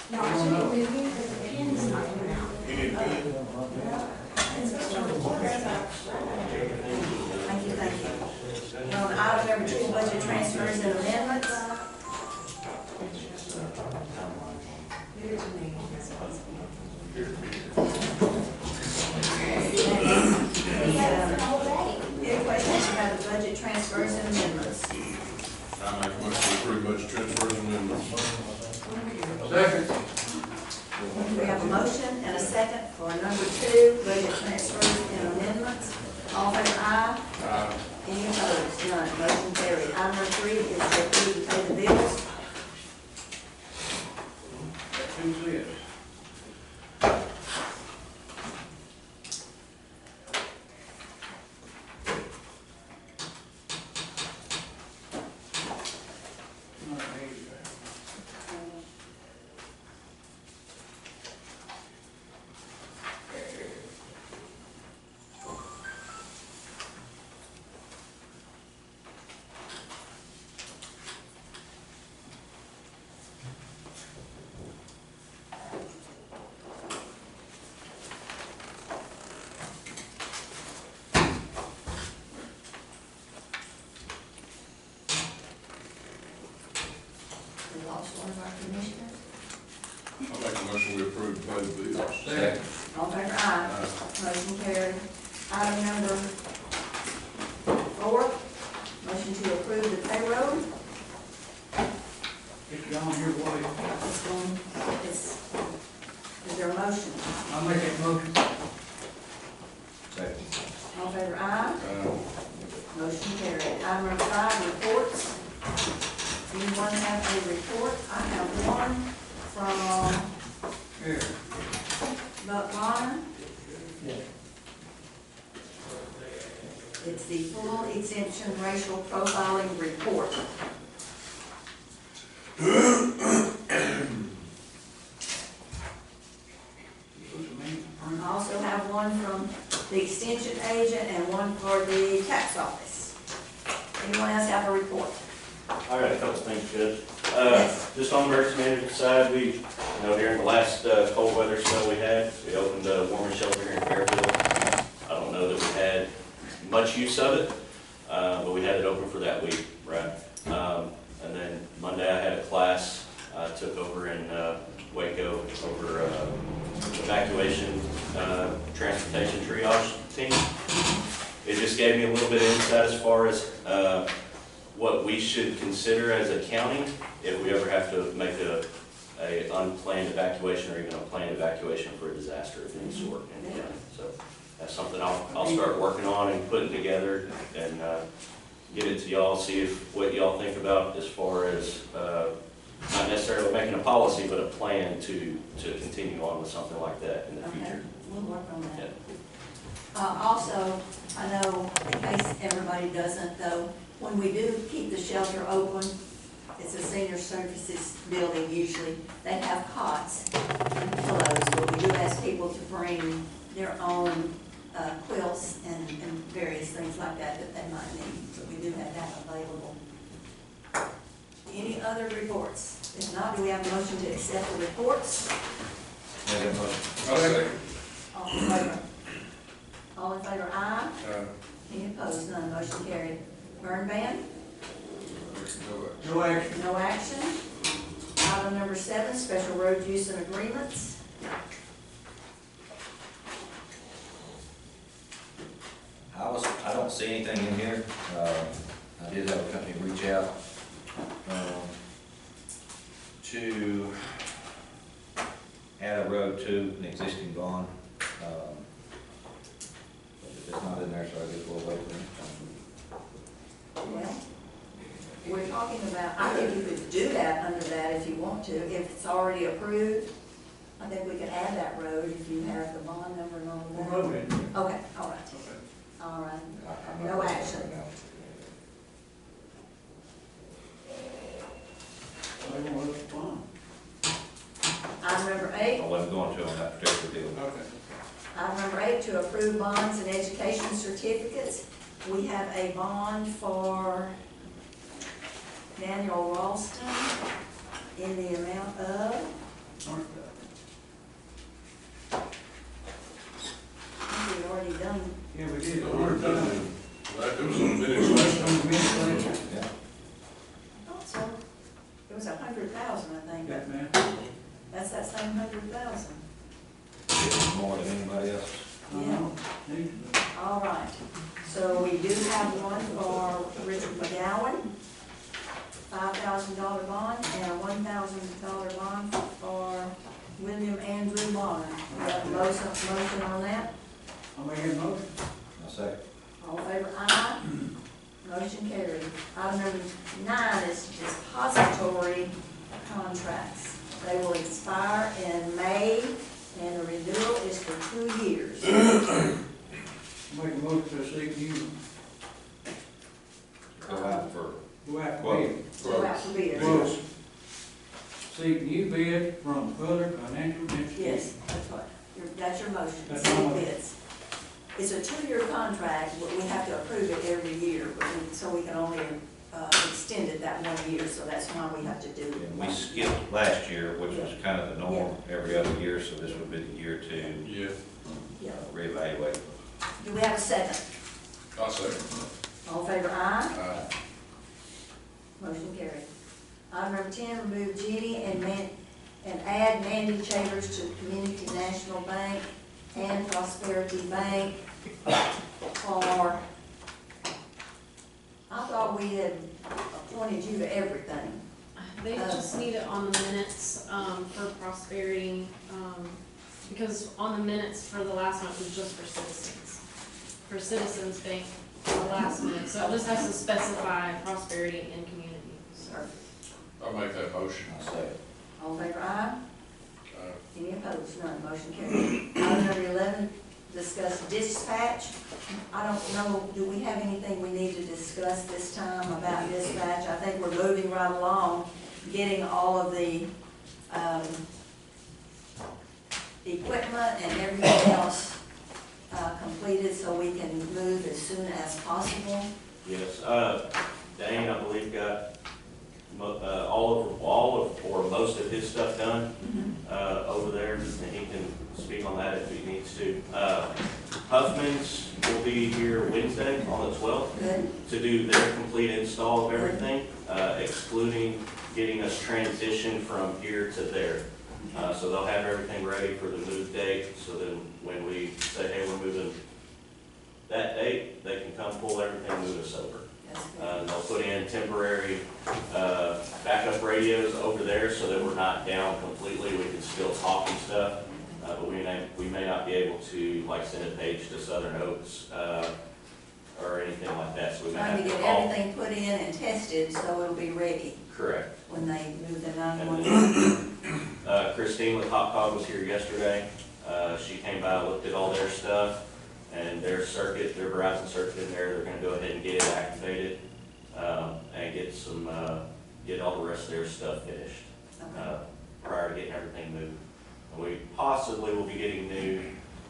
No, I should be moving because the pin's not coming out. You need a pen? Thank you, thank you. On item number 2, budget transfers and amendments. Give it to me. Any questions about the budget transfers and amendments? I make a motion to approve budget transfers and amendments. Second. We have a motion and a second for number 2, budget transfers and amendments. All in favor, aye. Aye. Any opposed? None. Motion carried. Item number 3 is to approve and pay the bills. Who's this? We lost one of our commissioners. I make a motion we approve to pay the bills. Second. All in favor, aye. Motion carried. Item number 4, motion to approve the payroll. Get you on here, boy. Is there a motion? I'll make that motion. Second. All in favor, aye. Motion carried. Item number 5, reports. Anyone have a report? I have one from Here. Buck Bonner. It's the full exemption racial profiling report. I also have one from the extension agent and one for the tax office. Anyone else have a report? I got a couple things, Judge. Yes. Just on the emergency management side, during the last cold weather spell we had, we opened a warmer shelter here in Fairfield. I don't know that we had much use of it, but we had it open for that week, right? And then Monday I had a class I took over in Waco over evacuation, transportation triage team. It just gave me a little bit of insight as far as what we should consider as a county if we ever have to make a unplanned evacuation or even a planned evacuation for a disaster of any sort in the county. So that's something I'll start working on and putting together and get it to y'all, see what y'all think about as far as not necessarily making a policy, but a plan to continue on with something like that in the Okay, future. we'll work on that. Yeah. Also, I know, in case everybody doesn't though, when we do keep the shelter open, it's a senior services building usually, they have cots and pillows, but we do ask people to bring their own quilts and various things like that that they might need, so we do have that available. Any other reports? If not, do we have a motion to accept the reports? Make that motion. I'll second. All in favor? All in favor, aye. Any opposed? None. Motion carried. Burn ban? No action. No action. Item number 7, special road use and agreements. I don't see anything in here. I did have a company reach out to add a road to an existing bond. But if it's not in there, so I guess we'll wait for it. Well, we're talking about, I think you could do that under that if you want to, if it's already approved. I think we could add that road if you have the bond number and all of that. We'll vote it. Okay, all right. All right. I'm not No ready action. right now. I don't know what's fun. Item number 8. I wasn't going to on that particular deal. Okay. Item number 8, to approve bonds and education certificates. We have a bond for Daniel Ralston in the amount of Aren't We've already done, they? Yeah, we did. So we're done, it was on minutes last time. Yeah. I thought so. It was 100,000, I think. That man. That's that same 100,000. More than anybody else. Yeah. Needs to be. All right. So we do have one for Richard McGowan, $5,000 bond, and a $1,000 bond for William Andrew Bonner. We have a motion on that. I'll make a motion. I'll second. All in favor, aye. Motion carried. Item number 9 is depository contracts. They will expire in May, and the renewal is for 2 years. Make a motion to seek new, Go out for, go out Well, for bid. So that's the bid. Well, seek new bid from other financial institutions. Yes, that's what, that's your motion, That's seek my motion. bids. It's a 2-year contract, but we have to approve it every year, so we can only extend it that 1 year, so that's why we have to do it. and we skipped last year, which was kind of the norm every other year, so this would be the year to Yeah, Yeah. reevaluate. Do we have a second? I'll say. All in favor, aye. Motion carried. Item number 10, remove Jenny and add Mandy Chambers to Community National Bank and Prosperity Bank for, I thought we had appointed you to everything. They just need it on the minutes, for Prosperity, because on the minutes for the last one, it was just for Citizens. For Citizens Bank, the last minute, so it just has to specify Prosperity and Community. Perfect. I'll make that motion. I'll second. All in favor, aye. Uh, Any opposed? None. Motion carried. Item number 11, discuss dispatch. I don't know, do we have anything we need to discuss this time about dispatch? I think we're moving right along, getting all of the equipment and everything else completed so we can move as soon as possible. Yes, Dane, I believe, got all of, or most of his stuff done, over there, and he can speak on that if he needs to. Huffman's will be here Wednesday on the 12th Good. to do their complete install of everything, excluding getting us transitioned from here to there. So they'll have everything ready for the move date, so then when we say, hey, we're moving that date, they can come pull everything, move us over. That's good. They'll put in temporary backup radios over there so that we're not down completely. We can still talk and stuff, but we may not be able to like send a page to Southern Oaks or anything like that. So we may Trying have to to get call. everything put in and tested so it'll be ready Correct. when they move the And 911. then, Christine with Hot Cog was here yesterday. She came by, looked at all their stuff and their circuit, their Verizon circuit in there. They're gonna go ahead and get it activated, and get all the rest of their stuff finished, Okay. prior to getting everything moved. And we possibly will be getting new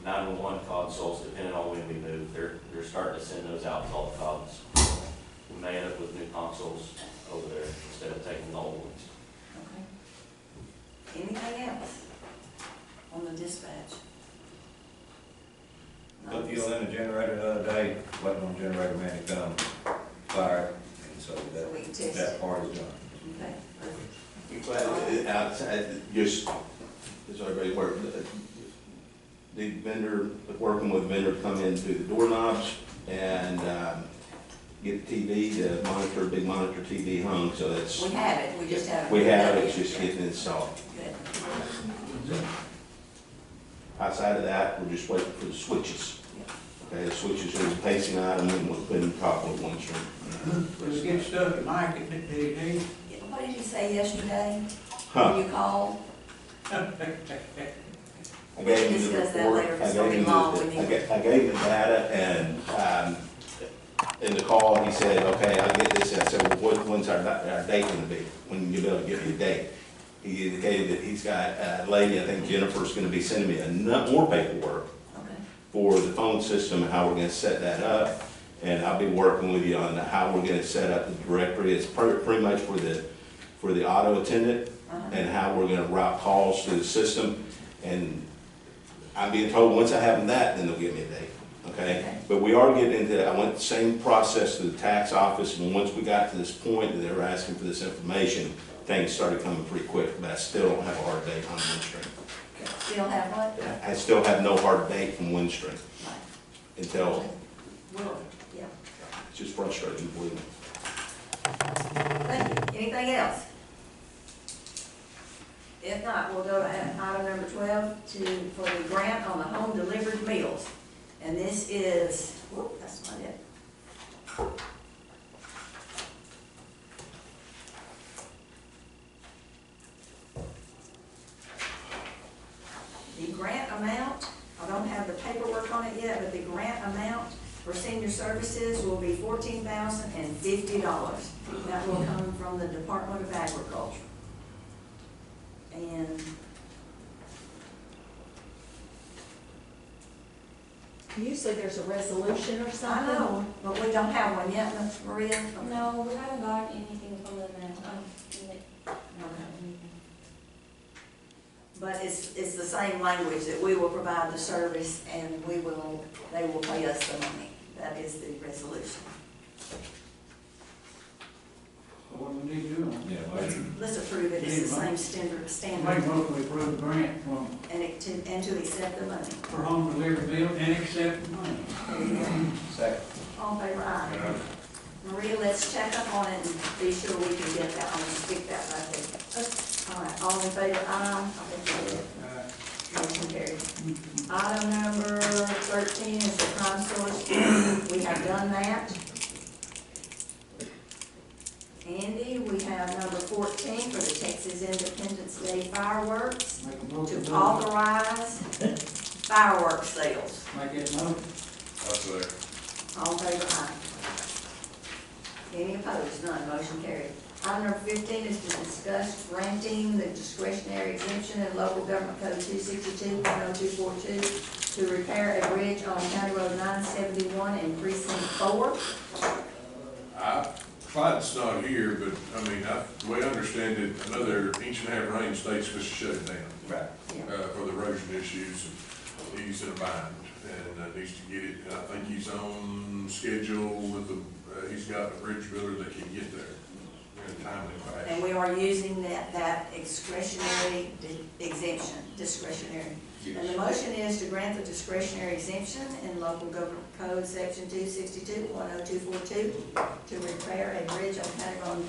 911 consoles depending on when we move. They're starting to send those out to all the cogs. We may end up with new consoles over there instead of taking the old ones. Okay. Anything else on the dispatch? Put fuel in the generator the other day, waiting on the generator man to come, fire, and so So we can test that it. part is done. Okay, perfect. Well, outside, just, so everybody aware, the vendor, working with the vendor, come in through the doorknobs and get the TV, the monitor, big monitor TV hung, so that's, We have it, we just haven't. we have it, it's just getting installed. Good. Outside of that, we're just waiting for the switches. Okay, the switches are the pacing item, and we'll put in top of one string. Let's get stuff at Mike at the What did you say yesterday Huh. when you called? I gave you the Discuss that report, later, if I it's gonna gave be you long, the, we need- I gave the data, and, in the call, he said, okay, I'll get this, I said, well, when's our date gonna be? When you be able to give me a date? He indicated that he's got a lady, I think Jennifer's gonna be sending me more paperwork Okay. for the phone system, and how we're gonna set that up, and I'll be working with you on how we're gonna set up the directory. It's pretty much for the auto attendant, and how we're gonna route calls to the system. And I'm being told, once I have that, then they'll give me a date, okay? Okay. But we are getting into, I went the same process to the tax office, and once we got to this point that they were asking for this information, things started coming pretty quick, but I still don't have a hard date on Windstream. Still have what? I still have no hard date from Windstream Right. until, Well, yeah. it's just frustrating, believe me. Thank you. Anything else? If not, we'll go to item number 12 for the grant on the home delivered meals. And this is, whoop, that's not it. The grant amount, I don't have the paperwork on it yet, but the grant amount for senior services will be $14,050. That will come from the Department of Agriculture. And Usually there's a resolution or I something. know, but we don't have one yet, Ms. Maria. No, we haven't got anything from them now. They don't have anything. But it's the same language, that we will provide the service and they will pay us the money. That is the resolution. What do we need to do on it? Yeah, motion. Let's approve it, it's the same standard, Make standard, motion to approve the grant from, and to accept the money. for home delivery bill and accept the money. There you go. Second. All in favor, aye. Maria, let's check up on it and be sure we can get that, I'm gonna stick that right there. All right, all in favor, aye. I think we're good. Motion carried. Item number 13 is the crime source. We have done that. Andy, we have number 14 for the Texas Independence Day fireworks Make a motion to to authorize fireworks sales. make that motion. That's there. All in favor, aye. Any opposed? None. Motion carried. Item number 15 is to discuss granting the discretionary exemption in local government code 262.0242 to repair a bridge on County Road 971 in precinct 4. Clyde's not here, but, I mean, the way I understand it, another inch and a half rain, state's supposed to shut it down, Right. for the erosion issues. And he's in a bind, and needs to get it, and I think he's on schedule with he's got a bridge builder that can get there in a timely fashion. And we are using that discretionary exemption, discretionary. And the motion is to grant the discretionary exemption in local government code section 262.0242 to repair a bridge on County Road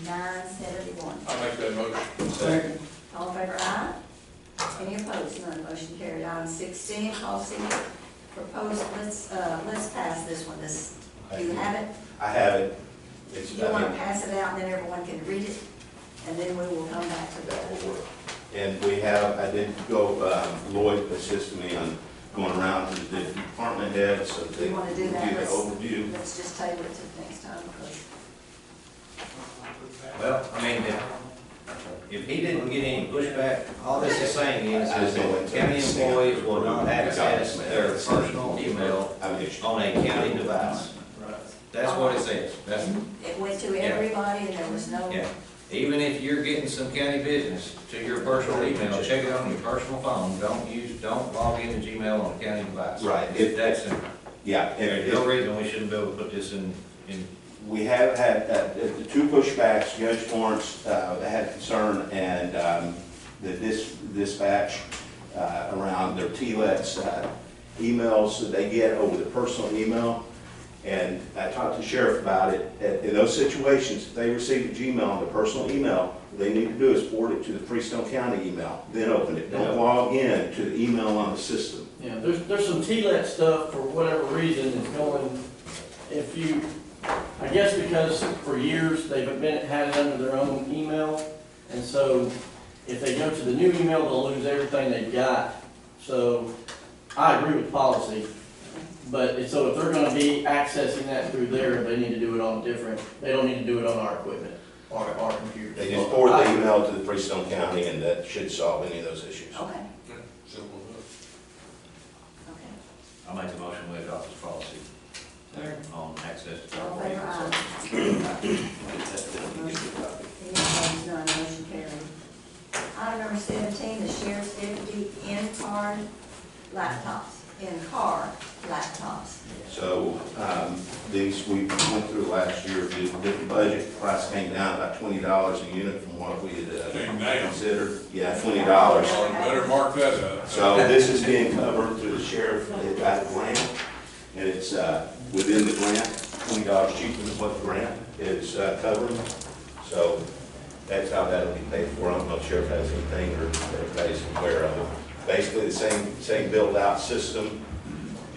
971. I'll make that motion. Second. All in favor, aye. Any opposed? None. Motion carried. Item 16, policy proposed, let's pass this one. You have it? I have it. It's, You want to pass it out and then everyone can read it? And then we will come back to that. that will work. And we have, I did go, Lloyd assisted me on going around to the department heads, so they You want to do that? the overview. Let's just table it to the next time because Well, I mean, if he didn't get any pushback, all this is saying is that county employees will not access their personal email on a county device. That's what it says. That's, it went to everybody and there was no. yeah. Even if you're getting some county business to your personal email, check it on your personal phone. Don't log into Gmail on a county device. Right. If that's simple. Yeah. There's no reason we shouldn't be able to put this in. We have had the two pushbacks. Judge Florence had concern, and the dispatch around their TLETs emails that they get over the personal email. And I talked to the sheriff about it. In those situations, if they receive a Gmail on the personal email, what they need to do is forward it to the Freestone County email, then open it. Don't log in to the email on the system. Yeah, there's some TLET stuff for whatever reason is going, if you, I guess because for years they've had it under their own email, and so if they go to the new email, they'll lose everything they've got. So I agree with policy, but so if they're gonna be accessing that through there, they need to do it on different, they don't need to do it on our equipment, our computers. They just forward the email to the Freestone County, and that should solve any of those issues. Okay, Simple enough. okay. I'll make the motion we adopt this policy on access to. All in favor, aye. Any opposed? None. Motion carried. Item number 17, the sheriff's deputy in-car laptops, in-car laptops. So, these, we went through last year, the budget price came down about $20 a unit from what we had Came down. considered. Yeah, $20. Better mark that up. So this is being covered through the sheriff, they got a grant, and it's, within the grant, $20 cheaper than what the grant is covering. So that's how that'll be paid for. I don't know if sheriff has anything or everybody's aware of it. Basically, the same build-out system,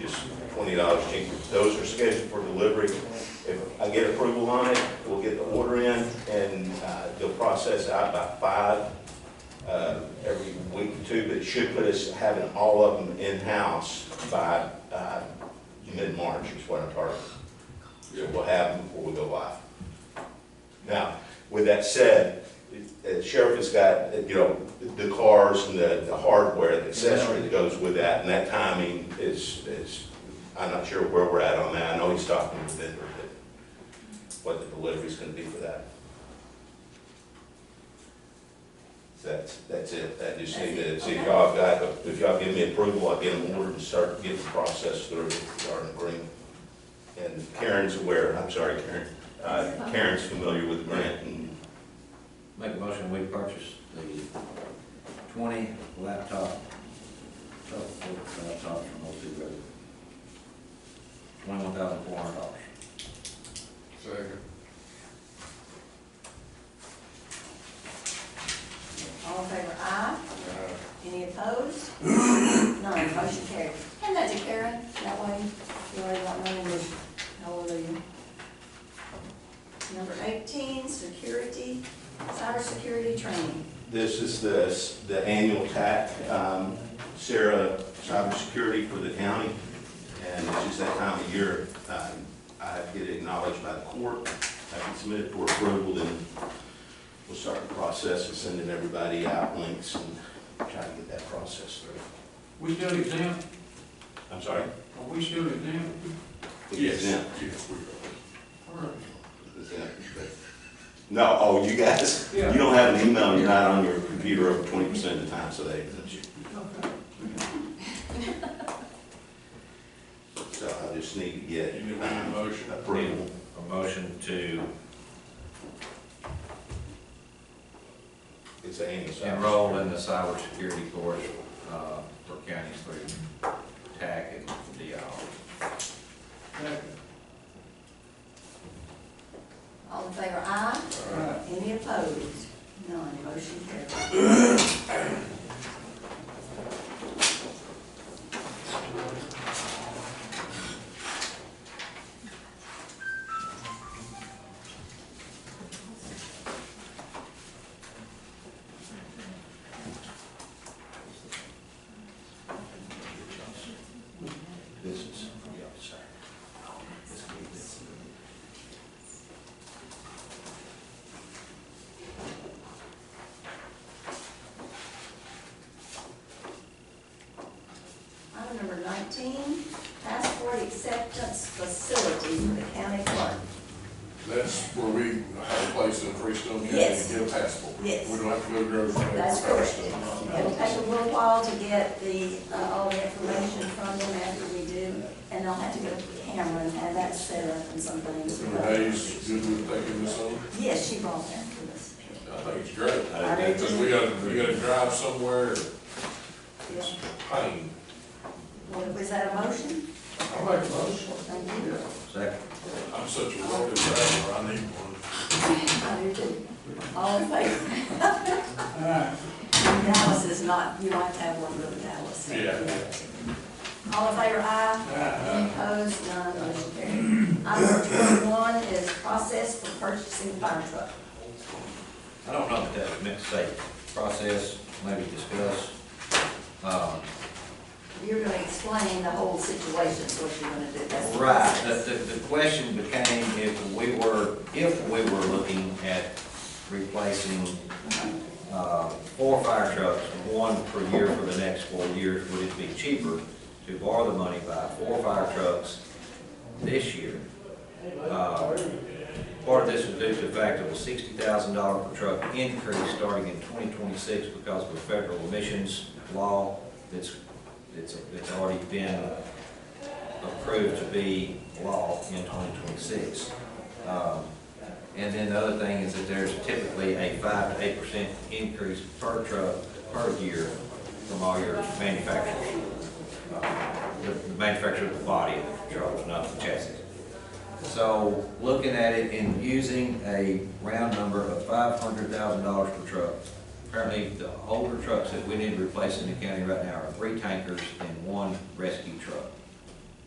just $20 cheaper. Those are scheduled for delivery. If I get approval on it, we'll get the order in, and they'll process out about 5 every week or 2, but it should put us having all of them in-house by mid-March is what I'm targeting. So we'll have them before we go live. Now, with that said, the sheriff has got, the cars and the hardware, the accessory that goes with that, and that timing is, I'm not sure where we're at on that. I know he's talking with the vendor, but what the delivery's gonna be for that. That's it. I just need to see if y'all got, if y'all give me approval, I'll get them ordered and start getting the process through regarding agreement. And Karen's aware, I'm sorry, Karen, Karen's familiar with the grant and Make a motion, we purchase the 20 laptops from those two brothers. $21,400. Second. All in favor, aye. Any opposed? None, motion carried. Hand that to Karen, that way you already got one in this. How old are you? Number 18, security, cybersecurity training. this is the annual TAC, Sarah cybersecurity for the county. And it's just that time of year, I have to get it acknowledged by the court. I can submit it for approval, then we'll start the process of sending everybody out links and try to get that process through. We still exempt? I'm sorry? Are we still exempt? Yes, Exempt. yes, we are. Exempt. No, oh, you guys, Yeah. you don't have an email, and you're not on your computer over 20% of the time, so they exempt you. Okay. So I just need to get You need a motion. approval. A motion to It's an annual. enroll in the cybersecurity course for counties through TAC and DIR. Second. All in favor, aye. Aye. Any opposed? None, motion carried. This is, yeah, sorry. Item number 19, passport acceptance facility for the county clerk. That's where we have a place in Freestone County Yes. to get a passport. Yes. We don't have to go to grocery store. That's correct. It'll take a little while to get all the information from them after we do, and they'll have to go to camera and have that set up and some things. Renee's good with taking this on. Yes, she brought that to us. I think it's great. I do Because too. we gotta drive somewhere, Yeah. pain. Well, was that a motion? I make a motion. Thank you. Second. I'm such a road driver, I need one. I do too. All in favor? Aye. Dallas is not, you might have one with Dallas. Yeah. All in favor, aye. Any opposed? None, motion carried. Item number 21 is process for purchasing fire truck. I don't know if that was meant to say process, maybe discuss. You're gonna explain the whole situation, is what you're gonna do. That's the Right, process. the question became if we were looking at replacing 4 fire trucks, 1 per year for the next 4 years, would it be cheaper to borrow the money, buy 4 fire trucks this year? Part of this was due to the fact of a $60,000 per truck increase starting in 2026 because of a federal emissions law that's already been approved to be law in 2026. And then the other thing is that there's typically a 5 to 8% increase per truck per year from all your manufacturers. The manufacturer of the body of the truck, not the chassis. So looking at it and using a round number of $500,000 per truck, apparently the older trucks that we need to replace in the county right now are 3 tankers and 1 rescue truck.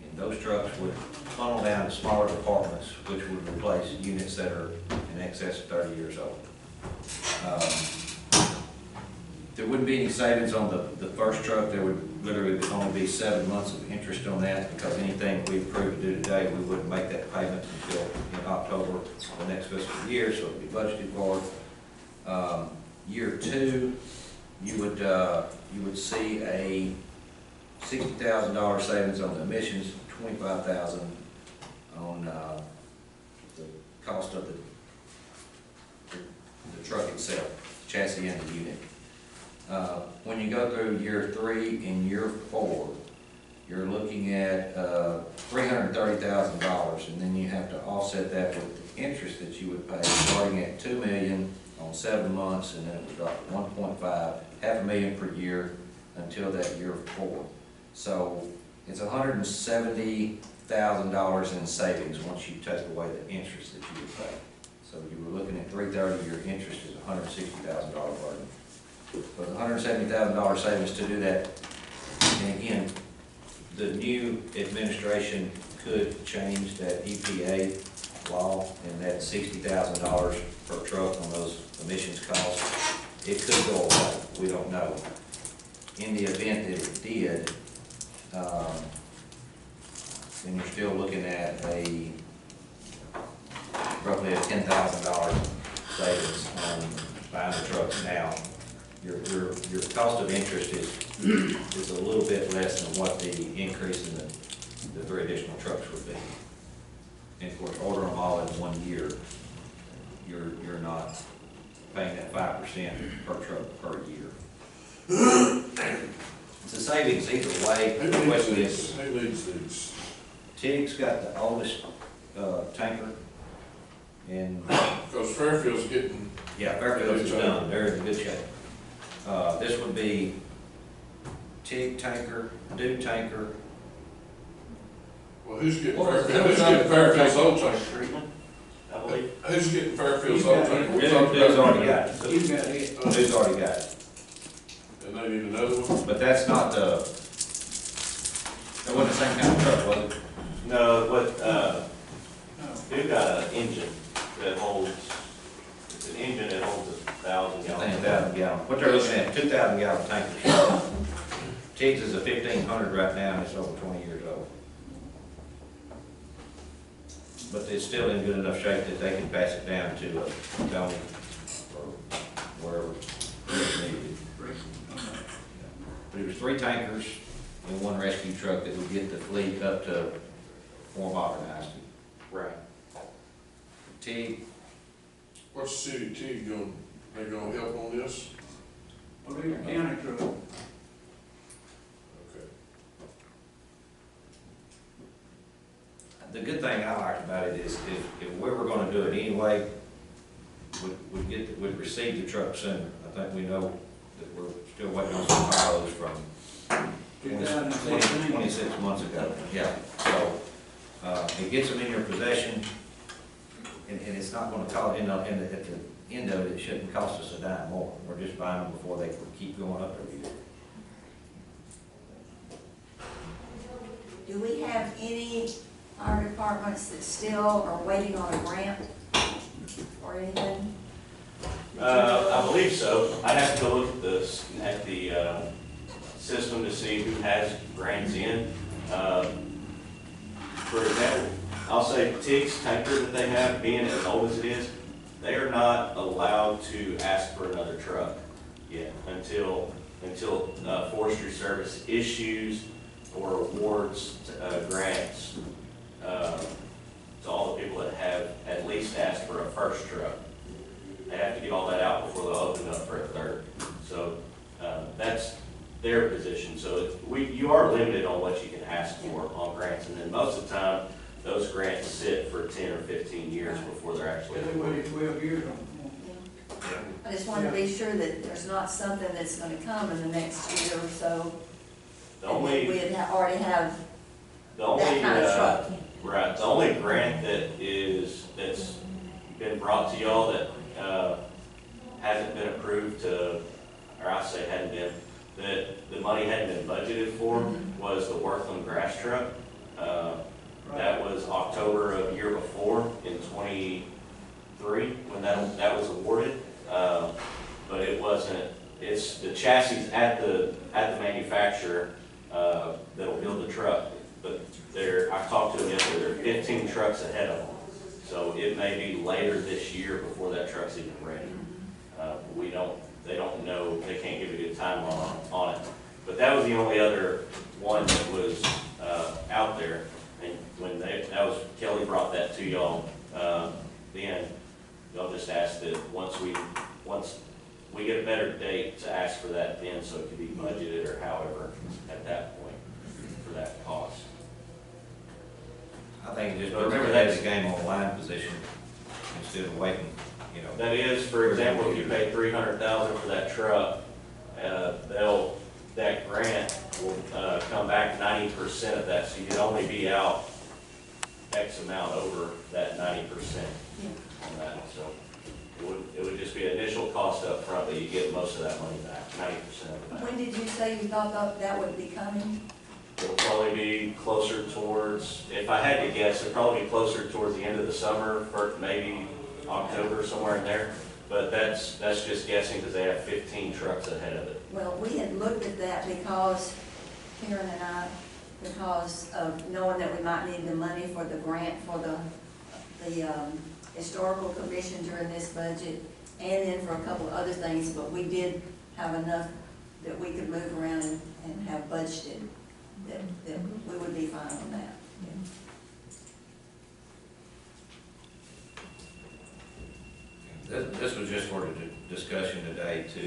And those trucks would funnel down to smaller departments, which would replace units that are in excess of 30 years old. There wouldn't be any savings on the first truck. There would literally only be 7 months of interest on that, because anything we approve to do today, we wouldn't make that payment until in October of the next fiscal year, so it'd be budgeted for. Year 2, you would see a $60,000 savings on the emissions, $25,000 on the cost of the truck itself, the chassis and the unit. When you go through year 3 and year 4, you're looking at $330,000, and then you have to offset that with the interest that you would pay, starting at $2 million on 7 months, and then it would drop to 1.5, $500,000 per year until that year 4. So it's $170,000 in savings once you take away the interest that you would pay. So you were looking at $330,000, your interest is $160,000 burden. So the $170,000 savings to do that. And again, the new administration could change that EPA law, and that $60,000 per truck on those emissions costs, it could go away. We don't know. In the event that it did, then you're still looking at roughly a $10,000 savings on buying the trucks now. Your cost of interest is a little bit less than what the increase in the 3 additional trucks would be. And of course, order them all in 1 year, you're not paying that 5% per truck per year. It's a savings either way. The question is, Who leads these? TIG's got the oldest tanker, and Because Fairfield's getting, yeah, Fairfield's is done. They're in good shape. This would be TIG tanker, Duke tanker. well, who's getting Well, Fairfield? Who's getting Fairfield's old tanker? I believe. Who's getting Fairfield's You old got tanker? it. We talked Duke's about- already got it. You got it. Duke's already got it. And they need another one? But that's not the, that wasn't the same kind of truck, was it? No, they've got an engine that holds, it's an engine that holds 1,000 gallons. 1,000 gallon. What they're looking at, 2,000 gallon tankers. TIG's is a 1,500 right now, and it's over 20 years old. But it's still in good enough shape that they can pass it down to Tony or wherever it's needed. But it was 3 tankers and 1 rescue truck that would get the fleet up to more modernized. Right. TIG, What's the city T going, they gonna help on this? Well, they're a county truck. Okay. the good thing I like about it is if we were gonna do it anyway, we'd receive the truck sooner. I think we know that we're still waiting on some pilots from 26 months ago. Yeah, so, it gets them in your possession, and it's not gonna cost, at the end of it, it shouldn't cost us a dime more. We're just buying them before they keep going up every year. Do we have any fire departments that still are waiting on a grant or anything? I believe so. I'd have to go look at the system to see who has grants in. For example, I'll say TIG's tanker that they have, being as old as it is, they are not allowed to ask for another truck yet until Forestry Service issues or awards grants to all the people that have at least asked for a first truck. They have to get all that out before they'll open up for a third. So, that's their position. So you are limited on what you can ask for on grants, and then most of the time, those grants sit for 10 or 15 years before they're actually. They waited 12 years on I just want to be sure that there's not something that's gonna come in the next year or so. The and only, we'd already have the only, that kind of truck. right, the only grant that's been brought to y'all that, hasn't been approved to, or I say hadn't been, that the money hadn't been budgeted for was the Worthland grass truck. That was October of year before in 23 when that was awarded. But it wasn't, it's the chassis at the manufacturer, that'll build the truck. But I talked to them yesterday, there are 15 trucks ahead of them. So it may be later this year before that truck's even ready. They don't know, they can't give a good timeline on it. But that was the only other one that was, out there. And when Kelly brought that to y'all, then y'all just asked that once we get a better date to ask for that then, so it could be budgeted or however at that point for that cost. I think just But remember remember that's- that's a game on line position instead of waiting, you know. That is, for example, if you pay $300,000 for that truck, that grant will, come back 90% of that, so you'd only be out X amount over that 90% on that, so. It would just be an initial cost up front, but you get most of that money back, 90% of it back. When did you say you thought that would be coming? It'll probably be closer towards, if I had to guess, it'd probably be closer towards the end of the summer, or maybe October, somewhere in there. But that's just guessing because they have 15 trucks ahead of it. Well, we had looked at that because Karen and I, because of knowing that we might need the money for the grant for the historical commission during this budget, and then for a couple of other things, but we did have enough that we could move around and have budgeted, that we would be fine on that. This was just for the discussion today to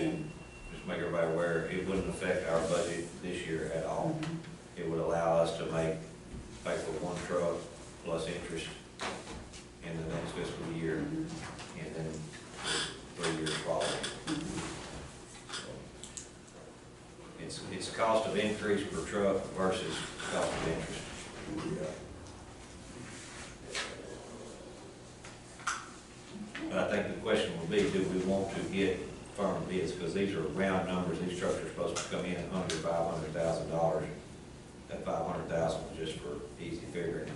just make everybody aware, it wouldn't affect our budget this year at all. It would allow us to pay for one truck plus interest in the next fiscal year, and then 3 years following. So it's cost of increase per truck versus cost of interest. But I think the question will be, do we want to get firm bids? Because these are round numbers, these trucks are supposed to come in at under $500,000. That $500,000 was just for easy figuring.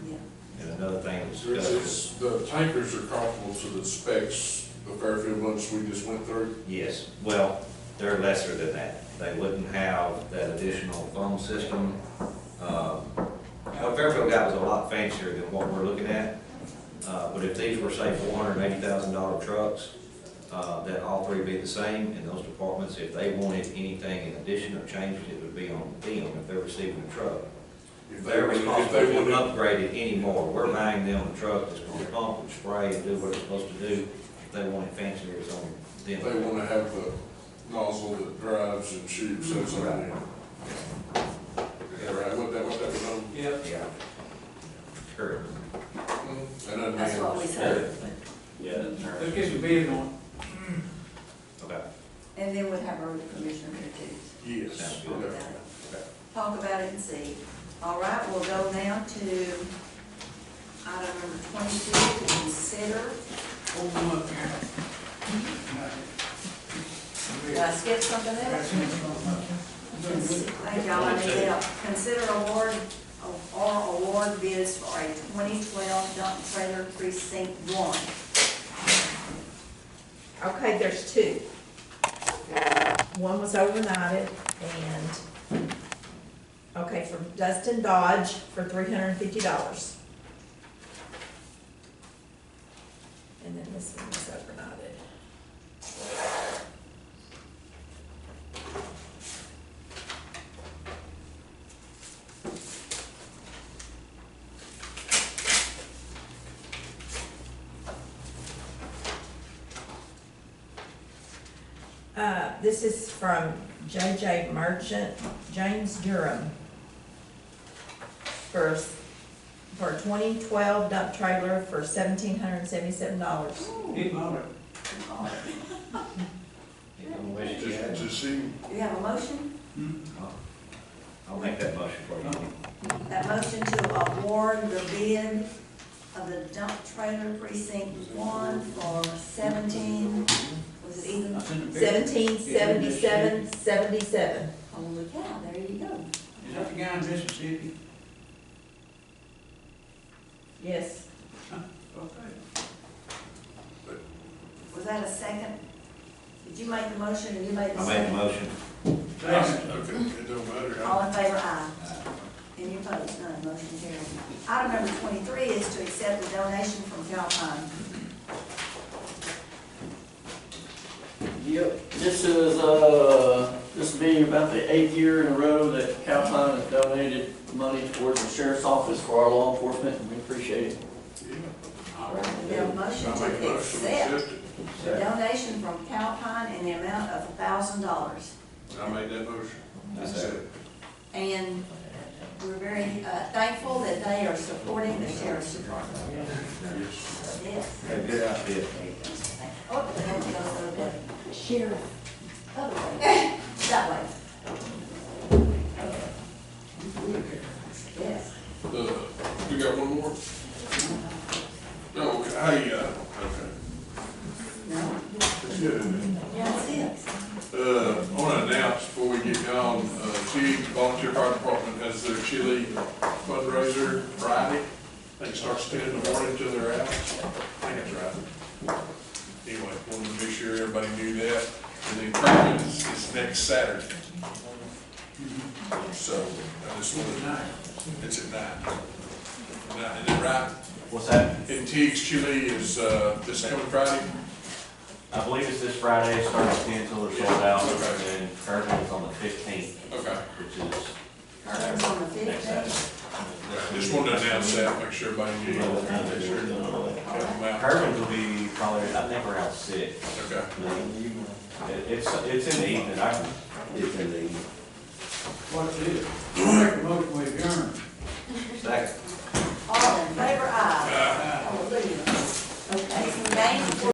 And another thing that's discussed. The tankers are comparable to the specs, the Fairfield ones we just went through. Yes, well, they're lesser than that. They wouldn't have that additional phone system. What Fairfield got was a lot fancier than what we're looking at. But if these were, say, $480,000 trucks, that all three be the same, and those departments, if they wanted anything in addition or changes, it would be on them if they're receiving a truck. They're responsible to upgrade it anymore. We're buying them a truck that's going to pump and spray and do what it's supposed to do. If they want it fancier, it's on them. They want to have the nozzle that drives and shoots, that's what I mean. Right, what that was on? Yeah. Correct. That's what we said. Yeah, that's right. Let's get some bids on Okay. And then we'll have our commissioner here too. Yes. Sounds Talk good. about it. Talk about it and see. All right, we'll go now to item number 22, to consider. it. Hold them up here. Did I skip something else? Thank y'all, I need help. Consider award bids for a 2012 dump trailer precinct 1. Okay, there's two. One was overnighted and, okay, from Dustin Dodge for $350. And then this one was overnighted. this is from J.J. Merchant, James Durham. For a 2012 dump trailer for $1,777. He bought it. Just see, Do you have a motion? I'll make that motion for you. That motion to award the bid of the dump trailer precinct 1 for 17, was it even? $1,777.77. Holy cow, there you go. Is that the guy in Mississippi? Yes. Okay. Was that a second? Did you make the motion or you made the I second? make the motion. Second. okay, it don't matter. All in favor, aye. Any opposed? None, motion carries. Item number 23 is to accept the donation from Calpine. Yep, this will be about the 8th year in a row that Calpine has donated money towards the sheriff's office for our law enforcement, and we appreciate it. We have a motion I make a to motion to accept accept it. the donation from Calpine in the amount of $1,000. I made that motion. That's That's it. it. And we're very thankful that they are supporting the sheriff's department. Yes. Yes. Good outfit. Oh, the heck goes a little bit. Sheriff. Other way. That way. Yes. We got one more? No, okay, okay. No? That's good, isn't it? Yeah, that's it. I want to announce before we get gone, Teague Volunteer Fire Department has their chili fundraiser Friday. I think it starts 10 in the morning till they're out. I think that's right. Anyway, wanted to make sure everybody knew that. And then Kirkland is next Saturday. So, I just wanted to, it's at 9. Is that right? What's that? And Teague's chili is this coming Friday? I believe it's this Friday, starting at 10 till they're sold out, Okay. and then Kirkland's on the 15th, Okay. which is Curtains on the next Saturday. 15th. Just wanted to announce that, make sure everybody knew. Make sure to help them out. Kirkland's will be probably, I think around 6. Okay. It's in the evening, It's in the What's it?